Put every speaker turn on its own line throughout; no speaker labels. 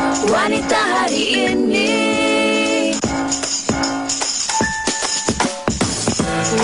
Wanita hari ini.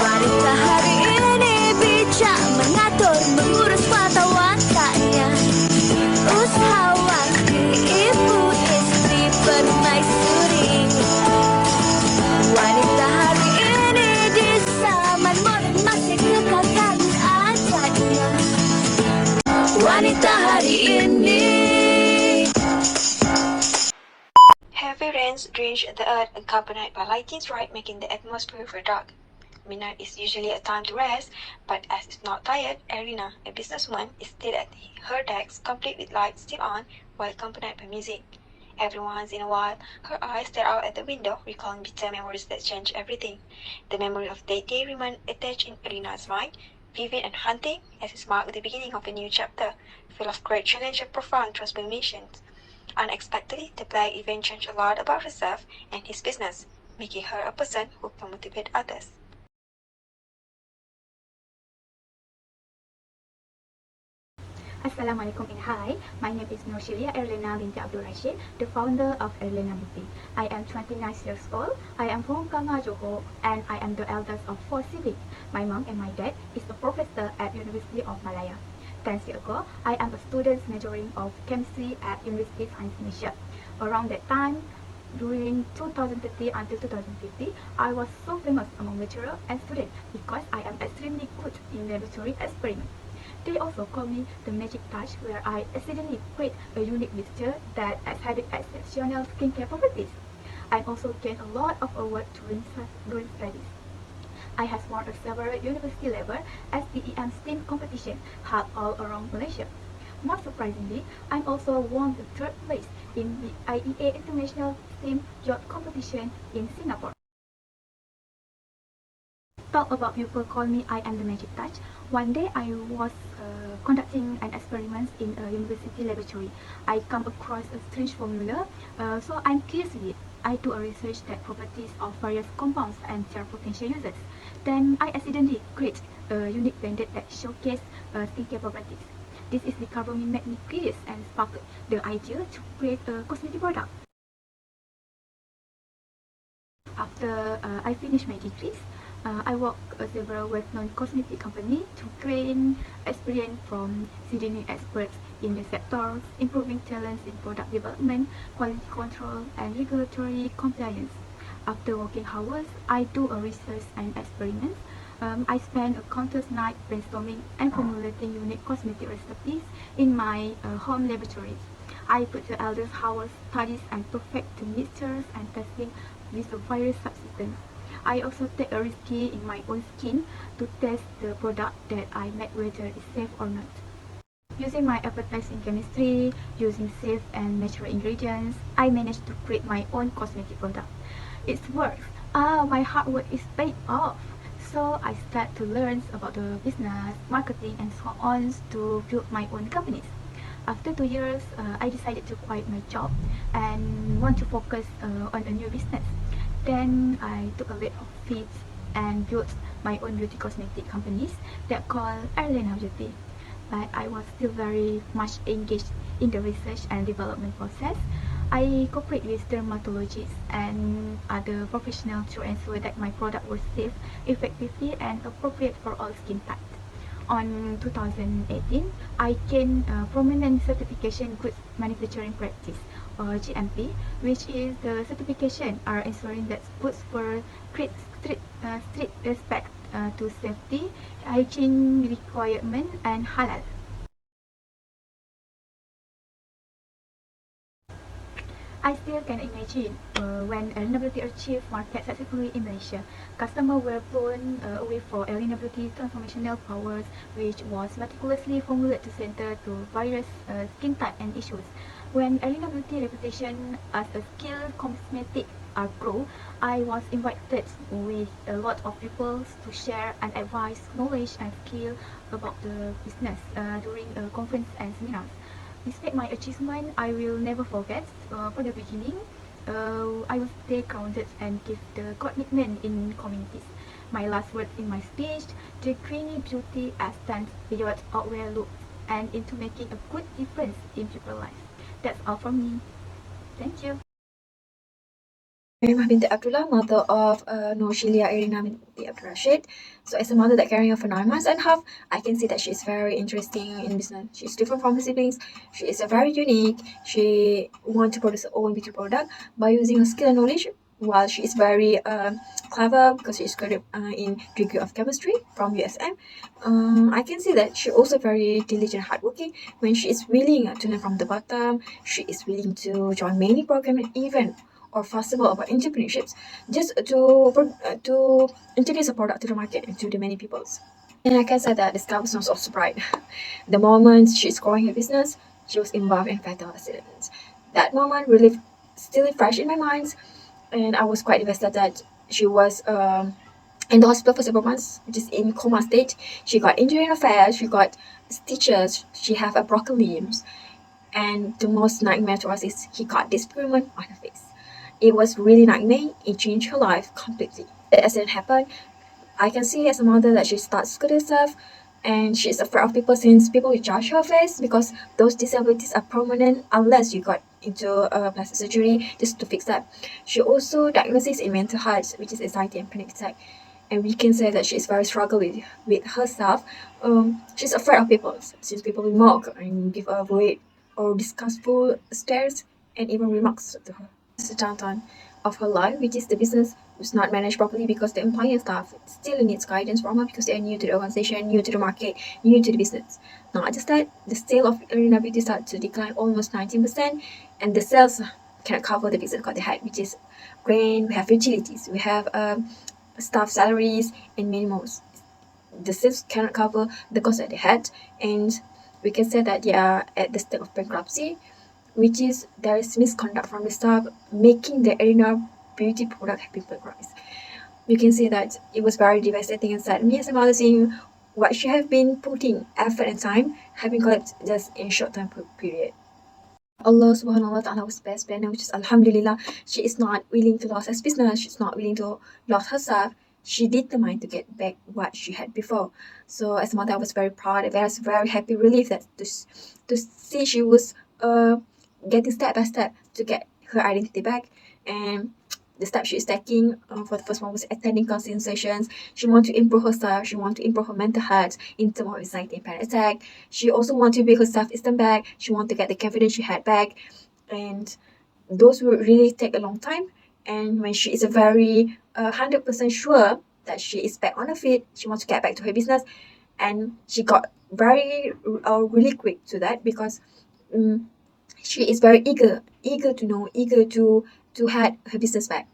Wanita hari ini bijak mengatur, mengurus mata wantanya. Usahawan, ibu, istri, permaisuri. Wanita hari ini di zaman modern masih kekalkan adatnya. Wanita hari ini.
Heavy rains drench the earth, accompanied by lightning strike, making the atmosphere very dark. Midnight is usually a time to rest, but as it's not tired, ARINA, a businesswoman, is still at her desk, complete with lights still on, while accompanied by music. Every once in a while, her eyes stare out at the window, recalling bitter memories that change everything. The memory of that day remains attached in ARINA's mind, vivid and haunting, as it marks the beginning of a new chapter, full of great challenge and profound transformations. Unexpectedly, the black event changed a lot about herself and his business, making her a person who can motivate others.
Assalamualaikum and hi, my name is Rasyidah BINTI ABDULLAH, the founder of ERNA BINTI. I am 29 years old, I am from Kanga, Johor, and I am the eldest of 4 siblings. My mom and my dad is a professor at University of Malaya. 10 years ago, I am a student majoring of chemistry at University of Science Malaysia. Around that time, during 2030 until 2050, I was so famous among lecturers and students because I am extremely good in laboratory experiments. They also call me the magic touch, where I accidentally create a unique mixture that had exceptional skincare properties. I also gained a lot of awards during studies. I have won several university level STEM STEAM competition held all around Malaysia. More surprisingly, I also won the 3rd place in the IEA International STEM Yacht Competition in Singapore. Talk about people call me I am the magic touch. One day I was conducting an experiment in a university laboratory. I come across a strange formula, so I'm curious with it. I do a research that properties of various compounds and their potential uses. Then I accidentally create a unique blend that showcase skincare properties. This discovery made me curious and sparked the idea to create a cosmetic product. After I finished my degrees, I worked at several well-known cosmetic companies to gain experience from seasonal experts in the sectors, improving talents in product development, quality control, and regulatory compliance. After working hours, I do a research and experiments. I spend a countless night brainstorming and formulating unique cosmetic recipes in my home laboratory. I put the eldest hours studies and perfect the mixtures and testing with the various substances. I also take a risk in my own skin to test the product that I make whether it's safe or not. Using my expertise in chemistry, using safe and natural ingredients, I managed to create my own cosmetic product. It works. My hard work is paid off. So I start to learn about the business, marketing, and so on to build my own companies. After 2 years, I decided to quit my job and want to focus on a new business. Then I took a leap of faith and built my own beauty cosmetic companies that called ARINA Beauty. But I was still very much engaged in the research and development process. I cooperate with dermatologists and other professionals to ensure that my product was safe, effective, and appropriate for all skin types. On 2018, I gained prominent certification Good Manufacturing Practice, or GMP, which is the certification ensuring that puts for strict respect to safety, hygiene requirement, and halal. I still can imagine when ARINA Beauty achieved market successfully in Malaysia. Customers were blown away for ARINA Beauty transformational powers, which was meticulously formulated to cater to various skin type and issues. When ARINA Beauty reputation as a skilled cosmetic grew, I was invited with a lot of people to share and advise knowledge and skill about the business during a conference and seminars. Despite my achievement, I will never forget. From the beginning, I will stay grounded and give the commitment in communities. My last word in my speech: the creamy beauty extends beyond outwear looks and into making a good difference in people's lives. That's all from me. Thank you.
Binti Abdullah, mother of Norshilia ARINA binti Abdul Rashid. So as a mother that carrying her for 9 months and a half, I can see that she's very interesting in business. She's different from her siblings. She is a very unique. She wants to produce her own beauty product by using her skill and knowledge. While she is very clever because she is good in degree of chemistry from USM, I can see that she also very diligent, hardworking. When she is willing to learn from the bottom, she is willing to join many programs, even or festival about entrepreneurships, just to introduce a product to the market and to the many peoples. And I can say that the sky was not so bright. The moment she's growing her business, she was involved in fatal accidents. That moment really still fresh in my mind, and I was quite invested that she was in the hospital for several months, which is in coma state. She got injury in her face, she got stitches, she have a broken limbs, and the most nightmare to us is he got disfigurement on her face. It was really nightmare. It changed her life completely. The accident happened. I can see as a mother that she starts to herself, and she's afraid of people since people will judge her face because those disabilities are permanent unless you got into plastic surgery just to fix that. She also diagnosis in mental health, which is anxiety and panic attack. And we can say that she's very struggling with herself. She's afraid of people since people will mock and give her weight or disgustful stares and even remarks to her. It's a downturn of her life, which is the business was not managed properly because the employee and staff still needs guidance from her because they are new to the organization, new to the market, new to the business. Not just that, the sale of ARINA Beauty started to decline almost 19%, and the sales cannot cover the business that they had, which is rent, we have utilities, we have staff salaries, and many more. The sales cannot cover the cost that they had, and we can say that they are at the state of bankruptcy, which is there is misconduct from the staff making the ARINA beauty product have been bankrupt. You can see that it was very devastating and sad. Me as a mother seeing what she have been putting effort and time have been collapsed just in short time period. Allah subhanahu wa ta'ala was best planner, which is Alhamdulillah. She is not willing to lose her business, she's not willing to lose herself. She determined to get back what she had before. So as a mother, I was very proud. I was very happy, relieved that to see she was getting step by step to get her identity back. And the step she is taking for the first one was attending counseling sessions. She wants to improve herself. She wants to improve her mental health in terms of anxiety and panic attack. She also wants to build her self-esteem back. She wants to get the confidence she had back. And those will really take a long time. And when she is a very 100% sure that she is back on her feet, she wants to get back to her business. And she got very really quick to that because she is very eager to know, eager to have her business back.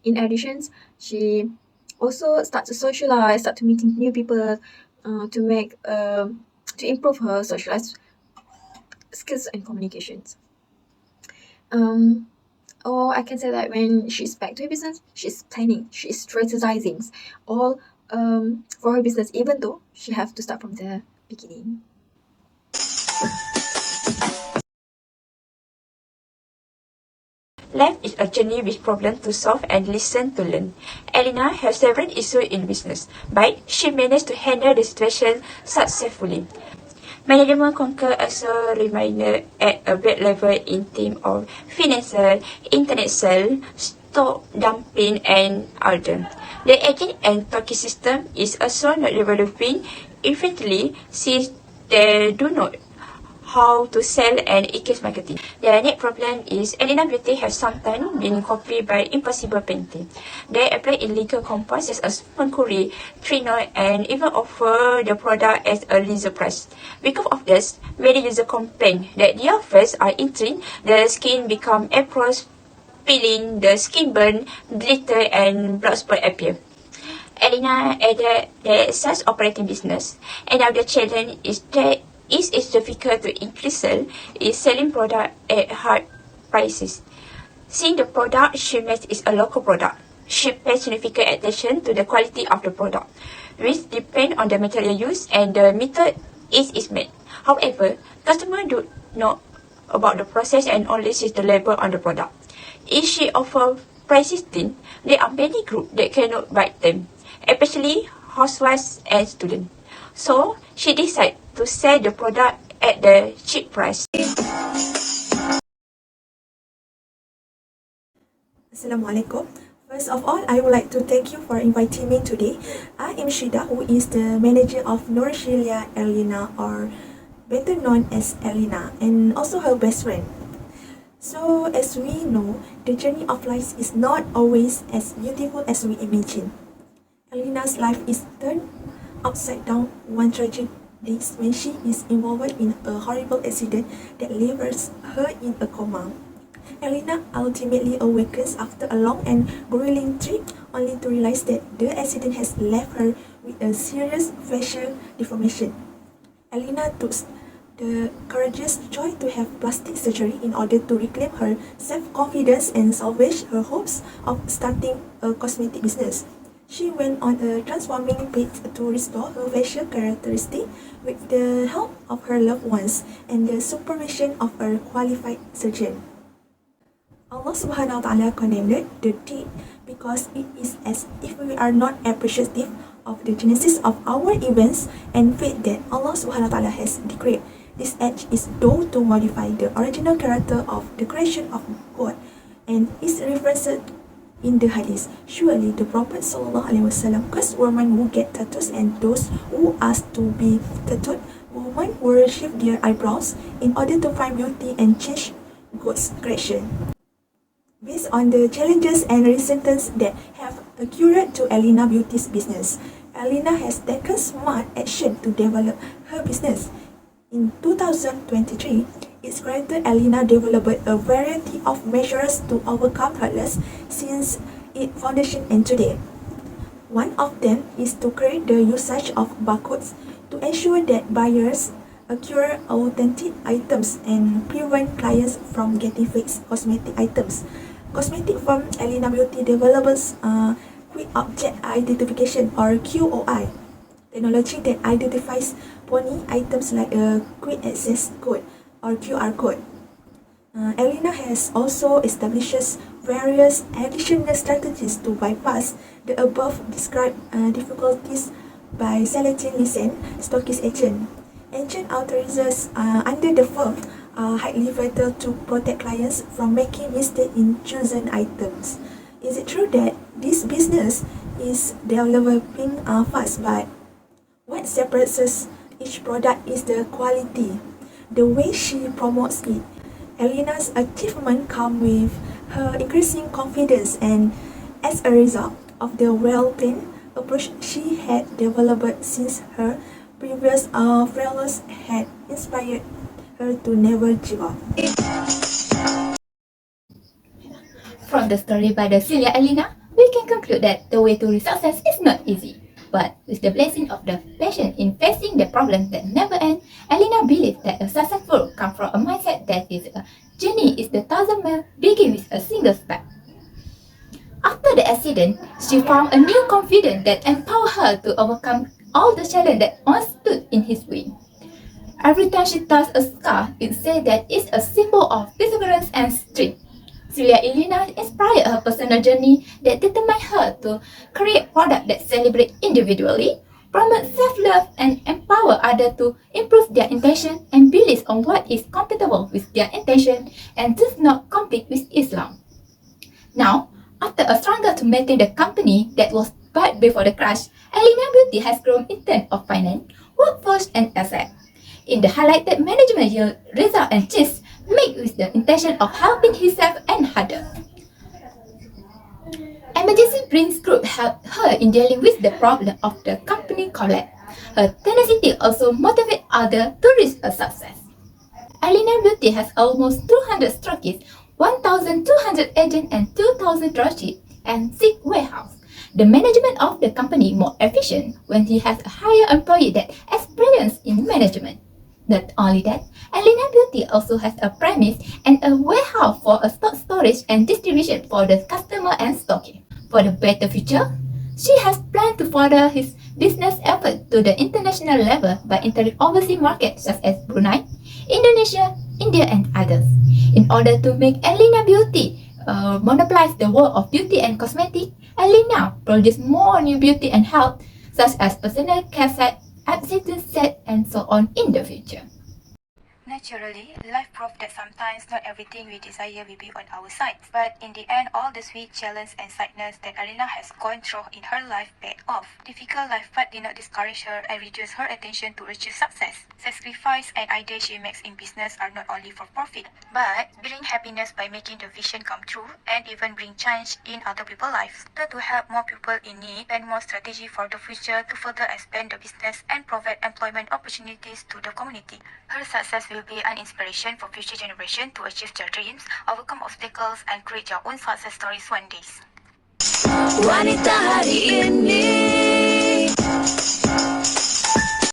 In addition, she also starts to socialize, start to meeting new people, to improve her socialized skills and communications. Or I can say that when she's back to her business, she's planning, she's strategizing all for her business, even though she have to start from the beginning.
Life is a journey with problems to solve and lessons to learn. ARINA has several issues in business, but she managed to handle the situation successfully. Management conquer also remained at a bad level in terms of financial, internet sale, stock dumping, and other. The agent and talkie system is also not developing efficiently since they do not how to sell and engage marketing. The next problem is ARINA Beauty has sometimes been copied by impossible painting. They apply illegal compounds such as mercury, trinol, and even offer the product as a laser price. Because of this, many users complain that their face are itching, the skin become approach, peeling, the skin burn, glitter, and blood spot appear. ARINA added the such operating business. Another challenge is that it's difficult to increase sales is selling product at high prices. Since the product she makes is a local product, she pays significant attention to the quality of the product, which depends on the material used and the method it is made. However, customers do know about the process and only see the label on the product. If she offers prices thin, there are many groups that cannot buy them, especially housewives and students. So she decided to sell the product at the cheap price.
Assalamualaikum. First of all, I would like to thank you for inviting me today. I am Shida, who is the manager of NORDIANA ARINA, or better known as ARINA, and also her best friend. So, as we know, the journey of life is not always as beautiful as we imagine. ARINA's life is turned upside down one tragic day when she is involved in a horrible accident that leaves her in a coma. ARINA ultimately awakens after a long and grueling trip, only to realize that the accident has left her with a serious facial deformation. ARINA took the courageous choice to have plastic surgery in order to reclaim her self-confidence and salvage her hopes of starting a cosmetic business. She went on a transforming path to restore her facial characteristics with the help of her loved ones and the supervision of a qualified surgeon. Allah Subhanahu wa Ta'ala condemned the deed because it is as if we are not appreciative of the genesis of our events and fate that Allah Subhanahu wa Ta'ala has decreed. This act is due to modify the original character of the creation of God and is referenced in the hadith. Surely the Prophet Sallallahu Alaihi Wasallam cursed women who get tattoos and those who ask to be tattooed. Women will shave their eyebrows in order to find beauty and change God's creation. Based on the challenges and resistance that have occurred to ARINA Beauty's business, ARINA has taken smart action to develop her business. In 2023, its creator ARINA developed a variety of measures to overcome hurdles since its foundation and today. One of them is to create the usage of barcodes to ensure that buyers acquire authentic items and prevent clients from getting fake cosmetic items. Cosmetic firm ARINA Beauty develops Quick Object Identification, or QOI, technology that identifies pony items like a Quick Access Code or QR code. ARINA has also established various additional strategies to bypass the above described difficulties by selecting licensed stockist agent. Agent authorizes under the firm are highly vital to protect clients from making mistakes in chosen items. Is it true that this business is developing fast, but what separates each product is the quality, the way she promotes it. ARINA's achievement come with her increasing confidence, and as a result of the well-planned approach she had developed since her previous failures had inspired her to never give up.
From the story by the Celia ARINA, we can conclude that the way to reach success is not easy. But with the blessing of the passion in facing the problems that never end, ARINA believes that a successful comes from a mindset that is a journey is the 1,000 miles begin with a single step. After the accident, she found a new confidence that empowered her to overcome all the challenges that once stood in his way. Every time she touched a scar, it said that it's a symbol of perseverance and strength. Celia ARINA inspired her personal journey that determined her to create products that celebrate individually, promote self-love, and empower others to improve their intention and beliefs on what is compatible with their intention and does not compete with Islam. Now, after a struggle to maintain the company that was bad before the crash, ARINA Beauty has grown in terms of finance, workforce, and assets. In the highlighted management yield result and change made with the intention of helping himself and others. Emergency Prince Group helped her in dealing with the problem of the company collapse. Her tenacity also motivated others to reach a success. ARINA Beauty has almost 200 stockists, 1,200 agents, and 2,000 RASHID and 6 warehouses. The management of the company more efficient when he has a higher employee that experience in management. Not only that, ARINA Beauty also has a premise and a warehouse for a stock storage and distribution for the customer and stocking. For the better future, she has planned to further his business effort to the international level by entering overseas markets such as Brunei, Indonesia, India, and others. In order to make ARINA Beauty monopolize the world of beauty and cosmetics, ARINA produces more new beauty and health, such as personal care set, accident set, and so on in the future.
Naturally, life proved that sometimes not everything we desire will be on our side. But in the end, all the sweet challenge and sadness that ARINA has gone through in her life paid off. Difficult life path did not discourage her and reduce her attention to achieve success. Sacrifice and ideas she makes in business are not only for profit, but bring happiness by making the vision come true and even bring change in other people's lives. To help more people in need and more strategy for the future to further expand the business and provide employment opportunities to the community. Her success will be an inspiration for future generations to achieve their dreams, overcome obstacles, and create their own success stories one day.
Wanita hari ini